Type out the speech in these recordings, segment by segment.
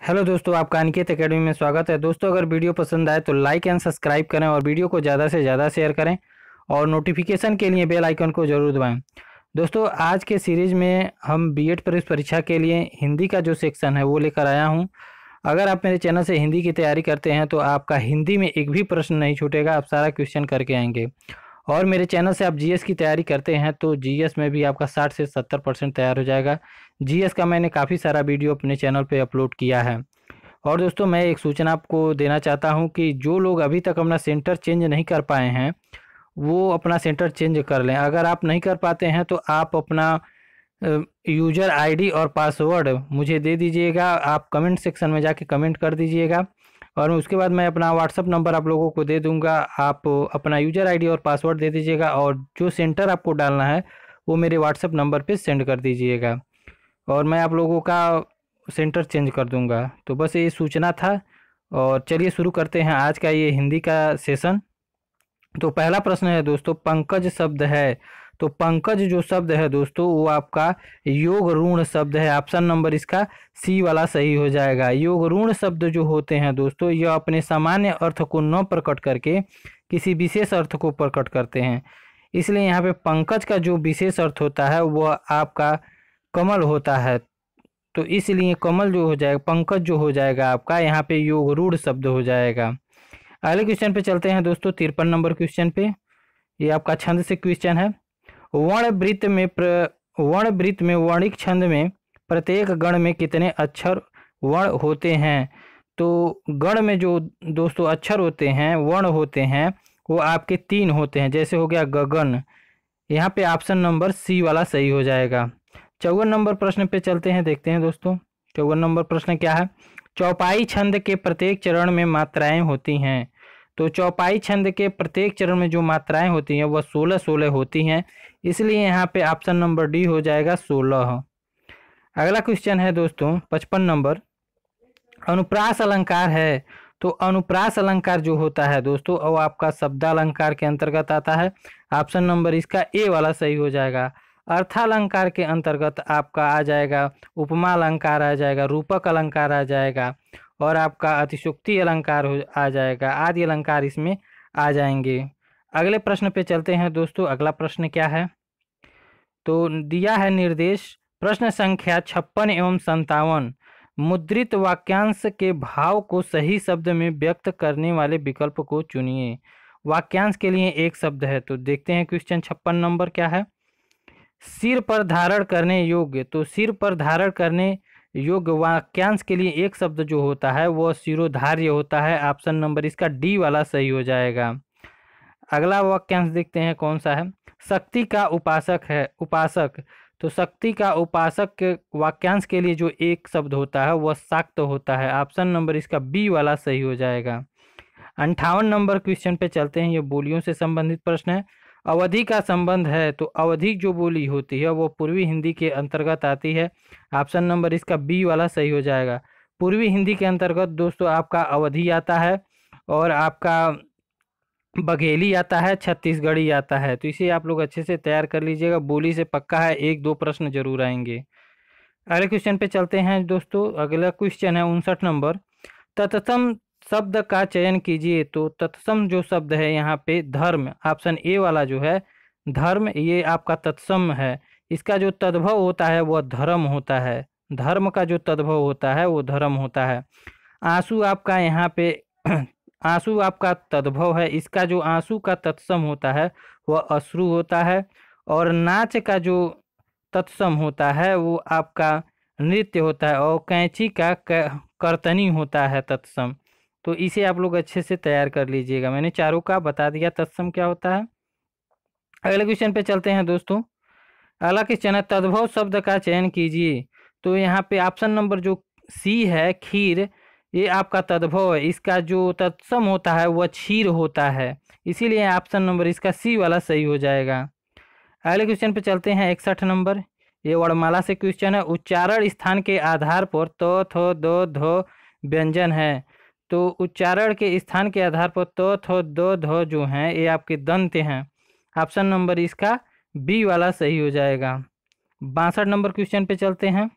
Hello दोस्तों, आपका Aniket academy में स्वागत है। दोस्तों, अगर वीडियो पसंद आए तो लाइक एंड सब्सक्राइब करें और वीडियो को ज़्यादा से ज़्यादा शेयर करें और नोटिफिकेशन के लिए बेल आइकन को ज़रूर दबाएं। दोस्तों, आज के सीरीज़ में हम बीएड प्रवेश परीक्षा के लिए हिंदी का जो सेक्शन है वो लेकर आया हूं। अगर आप मेरे चैनल से हिंदी की तैयारी करते हैं तो आपका हिंदी में एक भी प्रश्न नहीं छूटेगा, आप सारा क्वेश्चन करके आएंगे। और मेरे चैनल से आप जीएस की तैयारी करते हैं तो जीएस में भी आपका 60 से 70% तैयार हो जाएगा। जीएस का मैंने काफ़ी सारा वीडियो अपने चैनल पे अपलोड किया है। और दोस्तों, मैं एक सूचना आपको देना चाहता हूं कि जो लोग अभी तक अपना सेंटर चेंज नहीं कर पाए हैं वो अपना सेंटर चेंज कर लें। अगर आप नहीं कर पाते हैं तो आप अपना यूज़र आईडी और पासवर्ड मुझे दे दीजिएगा। आप कमेंट सेक्शन में जाके कमेंट कर दीजिएगा और उसके बाद मैं अपना व्हाट्सअप नंबर आप लोगों को दे दूंगा। आप अपना यूज़र आईडी और पासवर्ड दे दीजिएगा और जो सेंटर आपको डालना है वो मेरे व्हाट्सअप नंबर पे सेंड कर दीजिएगा और मैं आप लोगों का सेंटर चेंज कर दूंगा। तो बस ये सूचना था और चलिए शुरू करते हैं आज का ये हिंदी का सेशन। तो पहला प्रश्न है दोस्तों, पंकज शब्द है। तो पंकज जो शब्द है दोस्तों वो आपका योग ऋण शब्द है। ऑप्शन नंबर इसका सी वाला सही हो जाएगा। योग ऋण शब्द जो होते हैं दोस्तों यह अपने सामान्य अर्थ को न प्रकट करके किसी विशेष अर्थ को प्रकट करते हैं। इसलिए यहाँ पे पंकज का जो विशेष अर्थ होता है वह आपका कमल होता है। तो इसलिए कमल जो हो जाएगा, पंकज जो हो जाएगा आपका यहाँ पे योग रूढ़ शब्द हो जाएगा। अगले क्वेश्चन पे चलते हैं दोस्तों, 53 नंबर क्वेश्चन पे। ये आपका छंद से क्वेश्चन है। वर्ण वृत्त में वर्णिक छंद में प्रत्येक गण में कितने अक्षर वर्ण होते हैं। तो गण में जो दोस्तों अक्षर होते हैं, वर्ण होते हैं, वो आपके 3 होते हैं। जैसे हो गया गगन, यहाँ पे ऑप्शन नंबर सी वाला सही हो जाएगा। 54 नंबर प्रश्न पे चलते हैं, देखते हैं दोस्तों 54 नंबर प्रश्न क्या है। चौपाई छंद के प्रत्येक चरण में मात्राएं होती हैं। तो चौपाई छंद के प्रत्येक चरण में जो मात्राएं होती हैं वह 16-16 होती हैं। इसलिए यहाँ पे ऑप्शन नंबर डी हो जाएगा 16। अगला क्वेश्चन है दोस्तों 55 नंबर, अनुप्रास अलंकार है। तो अनुप्रास अलंकार जो होता है दोस्तों वो आपका शब्दालंकार के अंतर्गत आता है। ऑप्शन नंबर इसका ए वाला सही हो जाएगा। अर्थालंकार के अंतर्गत आपका आ जाएगा उपमा अलंकार आ जाएगा, रूपक अलंकार आ जाएगा और आपका अतिशयोक्ति अलंकार आ जाएगा, आदि अलंकार इसमें आ जाएंगे। अगले प्रश्न पे चलते हैं दोस्तों। अगला प्रश्न क्या है, तो दिया है निर्देश प्रश्न संख्या 56 एवं 57, मुद्रित वाक्यांश के भाव को सही शब्द में व्यक्त करने वाले विकल्प को चुनिए। वाक्यांश के लिए एक शब्द है। तो देखते हैं क्वेश्चन 56 नंबर क्या है। सिर पर धारण करने योग्य। तो सिर पर धारण करने योग्य वाक्यांश के लिए एक शब्द जो होता है वह शिरोधार्य होता है। ऑप्शन नंबर इसका डी वाला सही हो जाएगा। अगला वाक्यांश देखते हैं कौन सा है। शक्ति का उपासक है, उपासक। तो शक्ति का उपासक के वाक्यांश के लिए जो एक शब्द होता है वह शाक्त होता है। ऑप्शन नंबर इसका बी वाला सही हो जाएगा। 58 नंबर क्वेश्चन पे चलते हैं। ये बोलियों से संबंधित प्रश्न है। अवधि का संबंध है। तो अवधि जो बोली होती है वो पूर्वी हिंदी के अंतर्गत आती है। ऑप्शन नंबर इसका बी वाला सही हो जाएगा। पूर्वी हिंदी के अंतर्गत दोस्तों आपका अवधि आता है और आपका बघेली आता है, छत्तीसगढ़ी आता है। तो इसे आप लोग अच्छे से तैयार कर लीजिएगा, बोली से पक्का है 1-2 प्रश्न जरूर आएंगे। अगले क्वेश्चन पे चलते हैं दोस्तों। अगला क्वेश्चन है 59 नंबर, तत्सम शब्द का चयन कीजिए। तो तत्सम जो शब्द है यहाँ पे धर्म, ऑप्शन ए वाला जो है धर्म, ये आपका तत्सम है। इसका जो तद्भव होता है वह धर्म होता है। धर्म का जो तद्भव होता है वो धर्म होता है। आंसू आपका यहाँ पे आंसू आपका तद्भव है। इसका जो आंसू का तत्सम होता है वह अश्रु होता है। और नाच का जो तत्सम होता है वो आपका नृत्य होता है और कैंची का कर्तनी होता है तत्सम। तो इसे आप लोग अच्छे से तैयार कर लीजिएगा। मैंने चारों का बता दिया तत्सम क्या होता है। अगले क्वेश्चन पे चलते हैं दोस्तों। अगला क्वेश्चन है तद्भव शब्द का चयन कीजिए। तो यहाँ पे ऑप्शन नंबर जो सी है खीर, ये आपका तद्भव है। इसका जो तत्सम होता है वह क्षीर होता है। इसीलिए ऑप्शन नंबर इसका सी वाला सही हो जाएगा। अगले क्वेश्चन पे चलते हैं 61 नंबर। ये वर्णमाला से क्वेश्चन है। उच्चारण स्थान के आधार पर तो, थो, दो, धो व्यंजन है। तो उच्चारण के स्थान के आधार पर तो, थो, दो, धो जो हैं ये आपके दंत हैं। ऑप्शन नंबर इसका बी वाला सही हो जाएगा। 62 नंबर क्वेश्चन पे चलते हैं।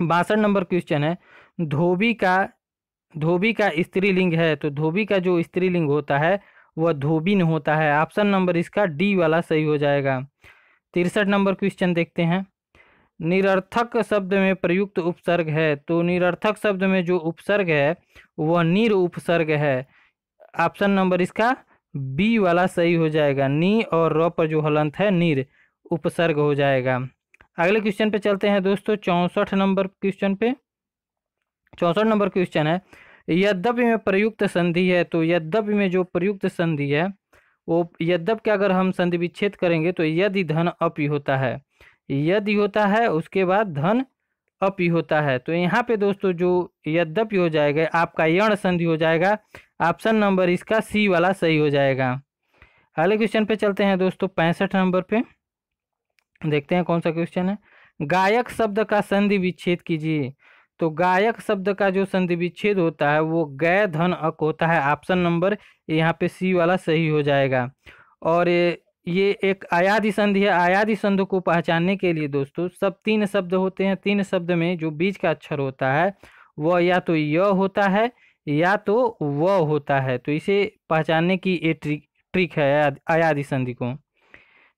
62 नंबर क्वेश्चन है, धोबी का स्त्रीलिंग है, तो धोबी का जो स्त्रीलिंग होता है वह धोबिन होता है। ऑप्शन नंबर इसका डी वाला सही हो जाएगा। 63 नंबर क्वेश्चन देखते हैं, निरर्थक शब्द में प्रयुक्त उपसर्ग है, तो निरर्थक शब्द में जो उपसर्ग है वह निर उपसर्ग है। ऑप्शन नंबर इसका बी वाला सही हो जाएगा। नी और र पर जो हलंत है निर उपसर्ग हो जाएगा। अगले क्वेश्चन पे चलते हैं दोस्तों, 64 नंबर क्वेश्चन पे। 64 नंबर क्वेश्चन है, यद्यपि में प्रयुक्त संधि है, तो यद्यपि में जो प्रयुक्त संधि है वो यद्यपि का अगर हम संधि विच्छेद करेंगे तो यदि धन अपि होता है, यदि होता है उसके बाद धन अपि होता है। तो यहाँ पे दोस्तों जो यद्यपि हो जाएगा आपका यण संधि हो जाएगा। ऑप्शन नंबर इसका सी वाला सही हो जाएगा। अगले क्वेश्चन पे चलते हैं दोस्तों, 65 नंबर पे देखते हैं कौन सा क्वेश्चन है। गायक शब्द का संधि विच्छेद कीजिए, तो गायक शब्द का जो संधि विच्छेद होता है वो गै धन अक होता है। ऑप्शन नंबर यहाँ पे सी वाला सही हो जाएगा। और ये एक अयादि संधि है। अयादि संधि को पहचानने के लिए दोस्तों सब 3 शब्द होते हैं, 3 शब्द में जो बीच का अक्षर होता है वह या तो य होता है या तो व होता है। तो इसे पहचानने की ये ट्रिक है अयादि संधि को।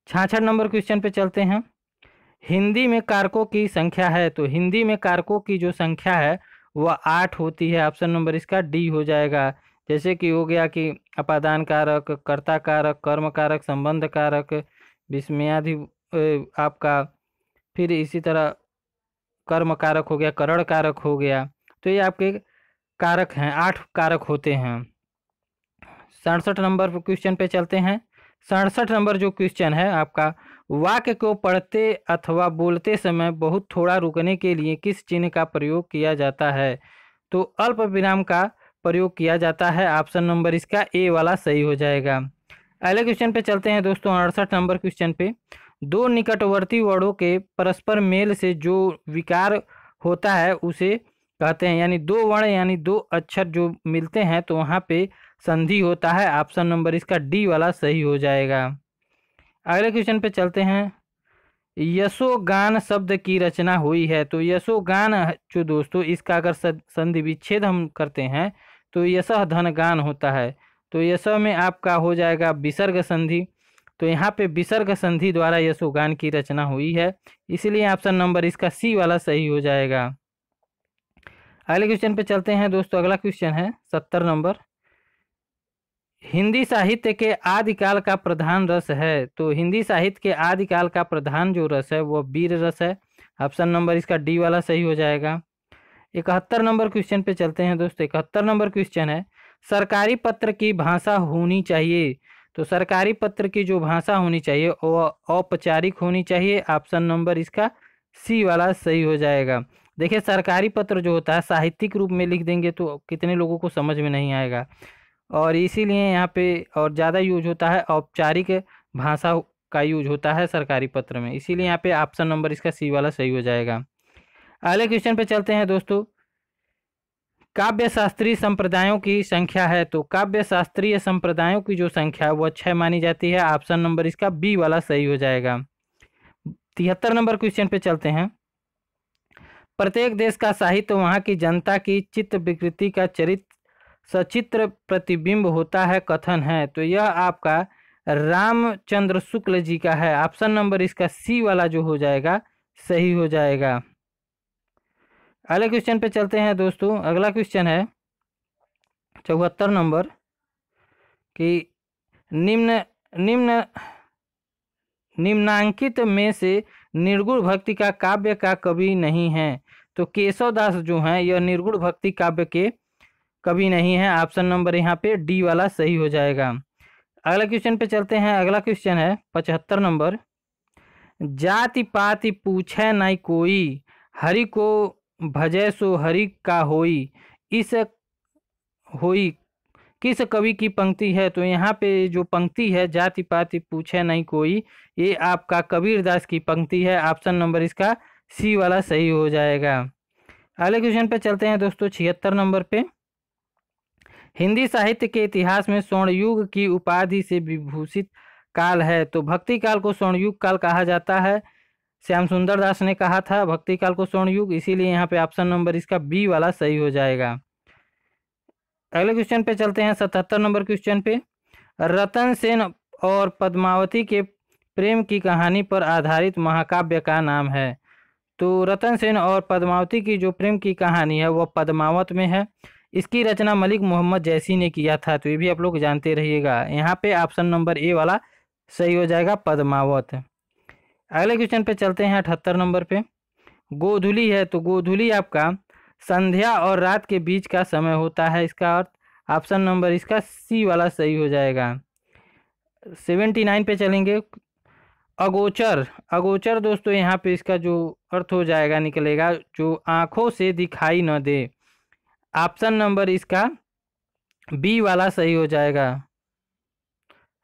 66 नंबर क्वेश्चन पे चलते हैं, हिंदी में कारकों की संख्या है, तो हिंदी में कारकों की जो संख्या है वह 8 होती है। ऑप्शन नंबर इसका डी हो जाएगा। जैसे कि हो गया कि अपादान कारक, कर्ता कारक, कर्म कारक, संबंध कारक, विस्मयादि आपका, फिर इसी तरह कर्म कारक हो गया, करण कारक हो गया। तो ये आपके कारक हैं, 8 कारक होते हैं। 67 नंबर क्वेश्चन पे चलते हैं। 67 नंबर जो क्वेश्चन है आपका, वाक्य को पढ़ते अथवा बोलते समय बहुत थोड़ा रुकने के लिए किस चिन्ह का प्रयोग किया जाता है, तो अल्प विराम का प्रयोग किया जाता है। ऑप्शन नंबर इसका ए वाला सही हो जाएगा। अगले क्वेश्चन पे चलते हैं दोस्तों, 68 नंबर क्वेश्चन पे, दो निकटवर्ती वर्णों के परस्पर मेल से जो विकार होता है उसे कहते हैं, यानी दो वर्ण यानी दो अक्षर जो मिलते हैं तो वहाँ पे संधि होता है। ऑप्शन नंबर इसका डी वाला सही हो जाएगा। अगले क्वेश्चन पे चलते हैं, यशोगान शब्द की रचना हुई है, तो यशोगान जो दोस्तों इसका अगर संधि विच्छेद हम करते हैं तो यशः धन गान होता है। तो यशः में आपका हो जाएगा विसर्ग संधि, तो यहाँ पे विसर्ग संधि द्वारा यशोगान की रचना हुई है, इसलिए ऑप्शन नंबर इसका सी वाला सही हो जाएगा। अगले क्वेश्चन पे चलते हैं दोस्तों, अगला क्वेश्चन है 70 नंबर, हिंदी साहित्य के आदिकाल का प्रधान रस है, तो हिंदी साहित्य के आदिकाल का प्रधान जो रस है वह वीर रस है। ऑप्शन नंबर इसका डी वाला सही हो जाएगा। 71 नंबर क्वेश्चन पे चलते हैं दोस्तों। 71 नंबर क्वेश्चन है, सरकारी पत्र की भाषा होनी चाहिए, तो सरकारी पत्र की जो भाषा होनी चाहिए वह औपचारिक होनी चाहिए। ऑप्शन नंबर इसका सी वाला सही हो जाएगा। देखिए सरकारी पत्र जो होता है साहित्यिक रूप में लिख देंगे तो कितने लोगों को समझ में नहीं आएगा, और इसीलिए यहाँ पे और ज़्यादा यूज होता है औपचारिक भाषा का यूज होता है सरकारी पत्र में, इसीलिए यहाँ पे ऑप्शन नंबर इसका सी वाला सही हो जाएगा। अगले क्वेश्चन पे चलते हैं दोस्तों, काव्य शास्त्रीय संप्रदायों की संख्या है, तो काव्य शास्त्रीय संप्रदायों की जो संख्या है वह 6 मानी जाती है। ऑप्शन नंबर इसका बी वाला सही हो जाएगा। 73 नंबर क्वेश्चन पे चलते हैं, प्रत्येक देश का साहित्य वहाँ की जनता की चित्त विकृति का सचित्र प्रतिबिंब होता है कथन है, तो यह आपका रामचंद्र शुक्ल जी का है। ऑप्शन नंबर इसका सी वाला जो हो जाएगा सही हो जाएगा। अगले क्वेश्चन पे चलते हैं दोस्तों, अगला क्वेश्चन है 74 नंबर कि निम्नांकित में से निर्गुण भक्ति का काव्य का कवि नहीं है, तो केशवदास जो हैं यह निर्गुण भक्ति काव्य के कवि नहीं है। ऑप्शन नंबर यहाँ पे डी वाला सही हो जाएगा। अगला क्वेश्चन पे चलते हैं, अगला क्वेश्चन है 75 नंबर, जाति पाति पूछे नहीं कोई, हरि को भजै सो हरि का होई, इस होई किस कवि की पंक्ति है, तो यहाँ पे जो पंक्ति है जाति पाति पूछे नहीं कोई, ये आपका कबीरदास की पंक्ति है। ऑप्शन नंबर इसका सी वाला सही हो जाएगा। अगले क्वेश्चन पे चलते हैं दोस्तों 76 नंबर पे, हिंदी साहित्य के इतिहास में स्वर्णयुग की उपाधि से विभूषित काल है, तो भक्ति काल को स्वर्णयुग काल कहा जाता है। श्याम सुंदर दास ने कहा था भक्ति काल को स्वर्ण युग, इसीलिए यहाँ पे ऑप्शन नंबर इसका बी वाला सही हो जाएगा। अगले क्वेश्चन पे चलते हैं 77 नंबर क्वेश्चन पे। रतन सेन और पद्मावती के प्रेम की कहानी पर आधारित महाकाव्य का नाम है। तो रतन सेन और पद्मावती की जो प्रेम की कहानी है वह पद्मावत में है। इसकी रचना मलिक मोहम्मद जैसी ने किया था, तो ये भी आप लोग जानते रहिएगा। यहाँ पे ऑप्शन नंबर ए वाला सही हो जाएगा, पद्मावत। अगले क्वेश्चन पे चलते हैं 78 नंबर पे। गोधूली है, तो गोधूली आपका संध्या और रात के बीच का समय होता है, इसका अर्थ ऑप्शन नंबर इसका सी वाला सही हो जाएगा। 79 पे चलेंगे। अगोचर, अगोचर दोस्तों यहाँ पे इसका जो अर्थ हो जाएगा निकलेगा जो आंखों से दिखाई न दे। ऑप्शन नंबर इसका बी वाला सही हो जाएगा।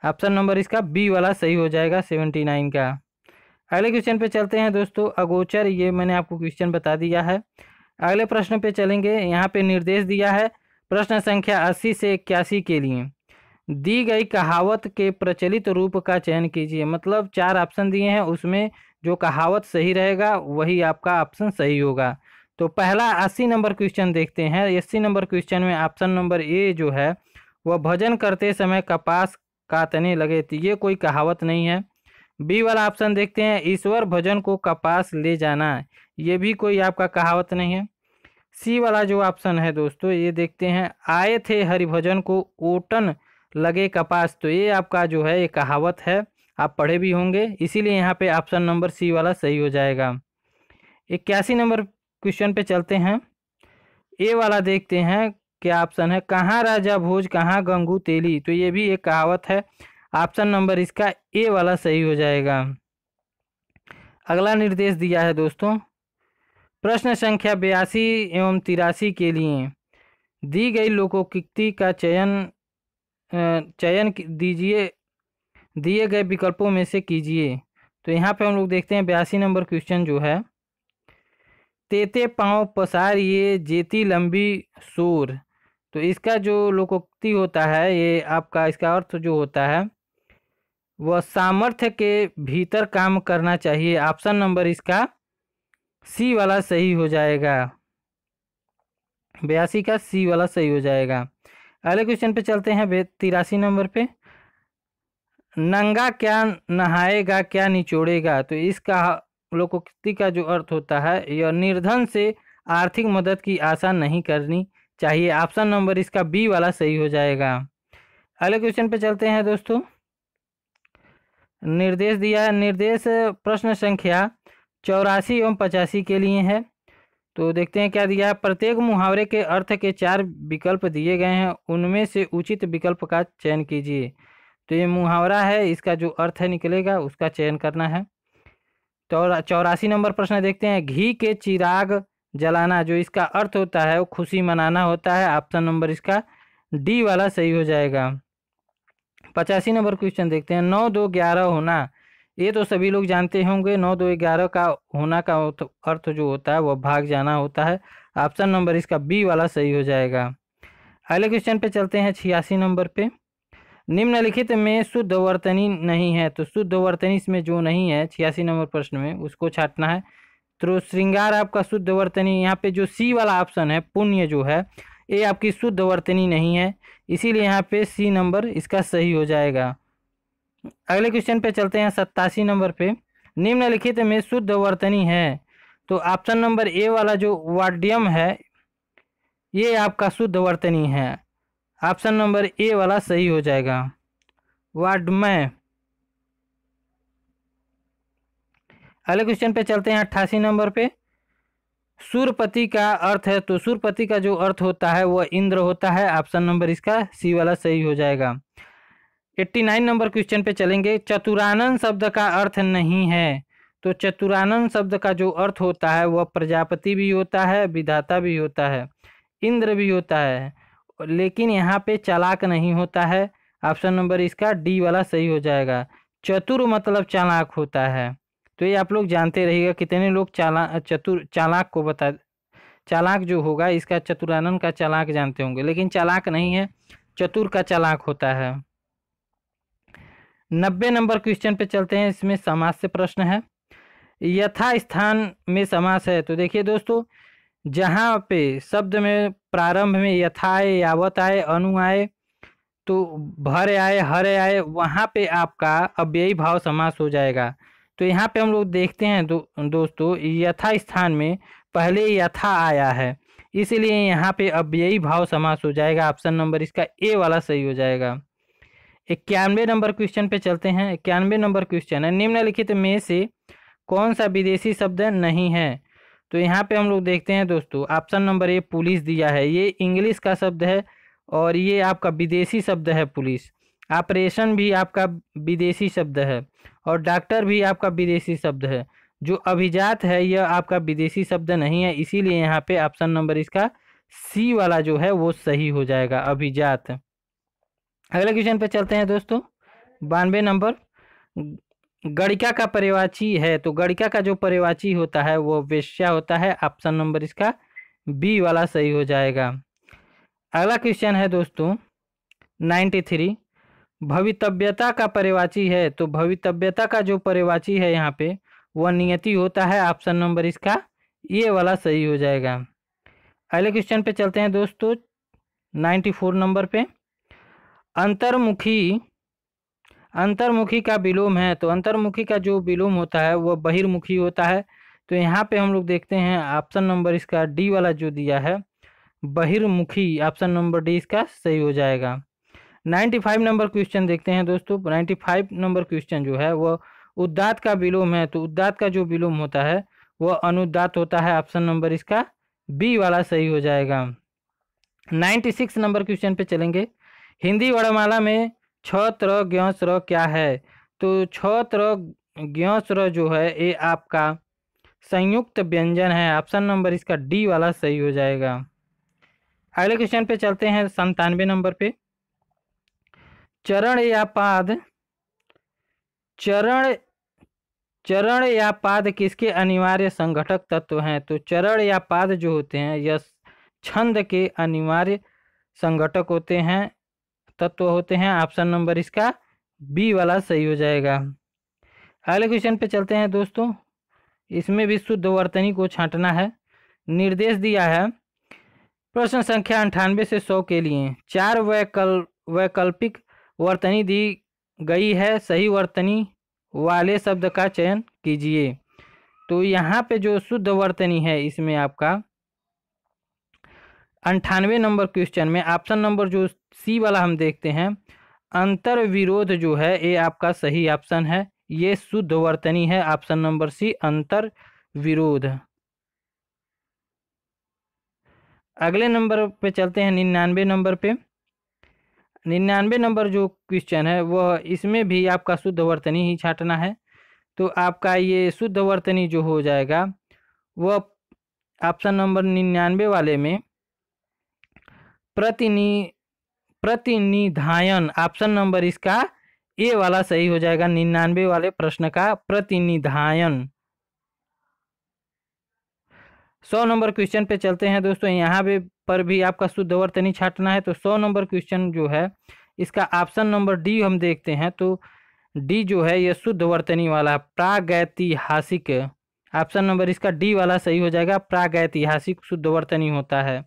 ऑप्शन नंबर इसका बी वाला सही हो जाएगा 79 का। अगले क्वेश्चन पे चलते हैं दोस्तों। अगोचर ये मैंने आपको क्वेश्चन बता दिया है। अगले प्रश्न पे चलेंगे। यहाँ पे निर्देश दिया है प्रश्न संख्या 80 से 81 के लिए दी गई कहावत के प्रचलित रूप का चयन कीजिए। मतलब 4 ऑप्शन दिए हैं, उसमें जो कहावत सही रहेगा वही आपका ऑप्शन सही होगा। तो पहला 80 नंबर क्वेश्चन देखते हैं। 80 नंबर क्वेश्चन में ऑप्शन नंबर ए जो है वह भजन करते समय कपास काटने लगे, तो ये कोई कहावत नहीं है। बी वाला ऑप्शन देखते हैं, ईश्वर भजन को कपास ले जाना, ये भी कोई आपका कहावत नहीं है। सी वाला जो ऑप्शन है दोस्तों ये देखते हैं, आए थे हरिभजन को ओटन लगे कपास, तो ये आपका जो है ये कहावत है, आप पढ़े भी होंगे, इसीलिए यहाँ पे ऑप्शन नंबर सी वाला सही हो जाएगा। 81 नंबर क्वेश्चन पे चलते हैं। ए वाला देखते हैं क्या ऑप्शन है, कहाँ राजा भोज कहाँ गंगू तेली, तो ये भी एक कहावत है। ऑप्शन नंबर इसका ए वाला सही हो जाएगा। अगला निर्देश दिया है दोस्तों, प्रश्न संख्या 82 एवं 83 के लिए दी गई लोकोक्ति का चयन दीजिए, दिए गए विकल्पों में से कीजिए। तो यहाँ पे हम लोग देखते हैं 82 नंबर क्वेश्चन जो है, तेते पाँव पसारिए जेती लंबी सूर, तो इसका जो लोकोक्ति होता है ये आपका इसका अर्थ जो होता है वह सामर्थ्य के भीतर काम करना चाहिए। ऑप्शन नंबर इसका सी वाला सही हो जाएगा। 82 का सी वाला सही हो जाएगा। अगले क्वेश्चन पे चलते हैं 83 नंबर पे। नंगा क्या नहाएगा क्या निचोड़ेगा, तो इसका लोकोक्ति का जो अर्थ होता है यह निर्धन से आर्थिक मदद की आशा नहीं करनी चाहिए। ऑप्शन नंबर इसका बी वाला सही हो जाएगा। अगले क्वेश्चन पे चलते हैं दोस्तों। निर्देश दिया है, निर्देश प्रश्न संख्या 84 एवं 85 के लिए है। तो देखते हैं क्या दिया है, प्रत्येक मुहावरे के अर्थ के 4 विकल्प दिए गए हैं, उनमें से उचित विकल्प का चयन कीजिए। तो ये मुहावरा है, इसका जो अर्थ है निकलेगा उसका चयन करना है। तो 84 नंबर प्रश्न देखते हैं, घी के चिराग जलाना, जो इसका अर्थ होता है वो खुशी मनाना होता है। ऑप्शन नंबर इसका डी वाला सही हो जाएगा। 85 नंबर क्वेश्चन देखते हैं, 9 2 11 होना, ये तो सभी लोग जानते होंगे। 9 2 11 का होना का अर्थ जो होता है वह भाग जाना होता है। ऑप्शन नंबर इसका बी वाला सही हो जाएगा। अगले क्वेश्चन पे चलते हैं 86 नंबर पे। निम्नलिखित में शुद्ध वर्तनी नहीं है, तो शुद्ध वर्तनी इसमें जो नहीं है 86 नंबर प्रश्न में उसको छांटना है। तो श्रृंगार आपका शुद्ध वर्तनी, यहाँ पे जो सी वाला ऑप्शन है पुण्य जो है ये आपकी शुद्ध वर्तनी नहीं है, इसीलिए यहाँ पे सी नंबर इसका सही हो जाएगा। अगले क्वेश्चन पे चलते हैं 87 नंबर पे। निम्नलिखित में शुद्ध वर्तनी है, तो ऑप्शन नंबर ए वाला जो वाड्यम है ये आपका शुद्ध वर्तनी है। ऑप्शन नंबर ए वाला सही हो जाएगा, वाड्मय। अगले क्वेश्चन पे चलते हैं 88 नंबर पे। सूरपति का अर्थ है, तो सूरपति का जो अर्थ होता है वह इंद्र होता है। ऑप्शन नंबर इसका सी वाला सही हो जाएगा। 89 नंबर क्वेश्चन पे चलेंगे। चतुरानन शब्द का अर्थ नहीं है, तो चतुरानन शब्द का जो अर्थ होता है वह प्रजापति भी होता है, विधाता भी होता है, इंद्र भी होता है, लेकिन यहाँ पे चालाक नहीं होता है। ऑप्शन नंबर इसका डी वाला सही हो जाएगा। चतुर मतलब चालाक होता है, तो ये आप लोग जानते रहिएगा। कितने लोग चालाक को बता, चालाक जो होगा इसका चतुरानन का चालाक जानते होंगे, लेकिन चालाक नहीं है, चतुर का चालाक होता है। 90 नंबर क्वेश्चन पे चलते हैं, इसमें समास से प्रश्न है। यथा स्थान में समास है। तो देखिए दोस्तों, जहाँ पे शब्द में प्रारंभ में यथा आए, यावत आए, अनु आए, तो भर आए, हर आए, वहाँ पे आपका अव्ययी भाव समास हो जाएगा। तो यहाँ पे हम लोग देखते हैं दोस्तों, यथा स्थान में पहले यथा आया है, इसलिए यहाँ पे अव्ययी भाव समास हो जाएगा। ऑप्शन नंबर इसका ए वाला सही हो जाएगा। 91 नंबर क्वेश्चन पे चलते हैं। 91 नंबर क्वेश्चन है, निम्नलिखित में से कौन सा विदेशी शब्द नहीं है। तो यहाँ पे हम लोग देखते हैं दोस्तों, ऑप्शन नंबर ए पुलिस दिया है, ये इंग्लिश का शब्द है और ये आपका विदेशी शब्द है पुलिस। ऑपरेशन भी आपका विदेशी शब्द है और डॉक्टर भी आपका विदेशी शब्द है। जो अभिजात है यह आपका विदेशी शब्द नहीं है, इसीलिए यहाँ पे ऑप्शन नंबर इसका सी वाला जो है वो सही हो जाएगा, अभिजात। अगले क्वेश्चन पे चलते हैं दोस्तों। 92 नंबर, गणिका का पर्यायवाची है। तो गणिका का जो पर्यायवाची होता है वो वेश्या होता है। ऑप्शन नंबर इसका बी वाला सही हो जाएगा। अगला क्वेश्चन है दोस्तों 93, भवितव्यता का पर्यायवाची है। तो भवितव्यता का जो पर्यायवाची है यहाँ पे वह नियति होता है। ऑप्शन नंबर इसका ये वाला सही हो जाएगा। अगले क्वेश्चन पे चलते हैं दोस्तों 94 नंबर पे, अंतर्मुखी, अंतर्मुखी का विलोम है। तो अंतर्मुखी का जो विलोम होता है वह बहिर्मुखी होता है। तो यहाँ पे हम लोग देखते हैं ऑप्शन नंबर इसका डी वाला जो दिया है बहिर्मुखी, ऑप्शन नंबर डी इसका सही हो जाएगा। 95 नंबर क्वेश्चन देखते हैं दोस्तों। 95 नंबर क्वेश्चन जो है वह उदात्त का विलोम है। तो उदात्त का जो विलोम होता है वह अनुदात्त होता है। ऑप्शन नंबर इसका बी वाला सही हो जाएगा। 96 नंबर क्वेश्चन पे चलेंगे। हिंदी वर्णमाला में छ त्र ज्ञ स्र क्या है। तो छ त्र ज्ञ स्र जो है ये आपका संयुक्त व्यंजन है। ऑप्शन नंबर इसका डी वाला सही हो जाएगा। अगले क्वेश्चन पे चलते हैं 97 नंबर पे, चरण या पाद, चरण, चरण या पाद किसके अनिवार्य संघटक तत्व हैं। तो चरण या पाद जो होते हैं यह छंद के अनिवार्य संघटक होते हैं, तत्व होते हैं। ऑप्शन नंबर इसका बी वाला सही हो जाएगा। अगले क्वेश्चन पे चलते हैं दोस्तों, इसमें भी शुद्ध वर्तनी को छांटना है। निर्देश दिया है प्रश्न संख्या 98 से 100 के लिए 4 वैकल्पिक वर्तनी दी गई है, सही वर्तनी वाले शब्द का चयन कीजिए। तो यहाँ पे जो शुद्ध वर्तनी है इसमें आपका 98 नंबर क्वेश्चन में ऑप्शन नंबर जो सी वाला हम देखते हैं, अंतर विरोध जो है ये आपका सही ऑप्शन है, ये शुद्ध वर्तनी है। ऑप्शन नंबर सी अंतर विरोध। अगले नंबर पे चलते हैं 99 नंबर पे। 99 नंबर जो क्वेश्चन है वह इसमें भी आपका शुद्ध वर्तनी ही छांटना है। तो आपका ये शुद्ध वर्तनी जो हो जाएगा वह ऑप्शन नंबर 99 वाले में प्रतिनिधायन, ऑप्शन नंबर इसका ए वाला सही हो जाएगा। 99 वाले प्रश्न का प्रतिनिधायन। 100 नंबर क्वेश्चन पे चलते हैं दोस्तों। यहाँ पे पर भी आपका शुद्ध वर्तनी छांटना है। तो 100 नंबर क्वेश्चन जो है इसका ऑप्शन नंबर डी हम देखते हैं। तो डी जो है ये शुद्ध वर्तनी वाला प्रागैतिहासिक, ऑप्शन नंबर इसका डी वाला सही हो जाएगा। प्रागैतिहासिक शुद्ध वर्तनी होता है।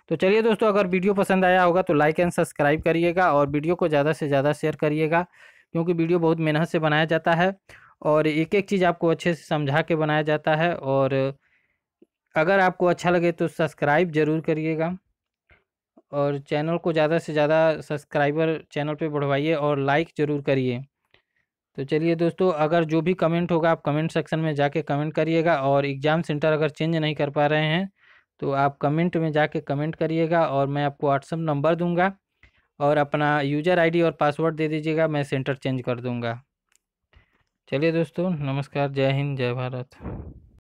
तो चलिए दोस्तों, अगर वीडियो पसंद आया होगा तो लाइक एंड सब्सक्राइब करिएगा और वीडियो को ज़्यादा से ज़्यादा शेयर करिएगा, क्योंकि वीडियो बहुत मेहनत से बनाया जाता है और एक एक चीज़ आपको अच्छे से समझा के बनाया जाता है। और अगर आपको अच्छा लगे तो सब्सक्राइब ज़रूर करिएगा और चैनल को ज़्यादा से ज़्यादा सब्सक्राइबर चैनल पे बढ़वाइए और लाइक ज़रूर करिए। तो चलिए दोस्तों, अगर जो भी कमेंट होगा आप कमेंट सेक्शन में जाके कमेंट करिएगा और एग्ज़ाम सेंटर अगर चेंज नहीं कर पा रहे हैं तो आप कमेंट में जाके कमेंट करिएगा और मैं आपको व्हाट्सएप नंबर दूंगा और अपना यूज़र आईडी और पासवर्ड दे दीजिएगा, मैं सेंटर चेंज कर दूंगा। चलिए दोस्तों, नमस्कार, जय हिंद, जय भारत।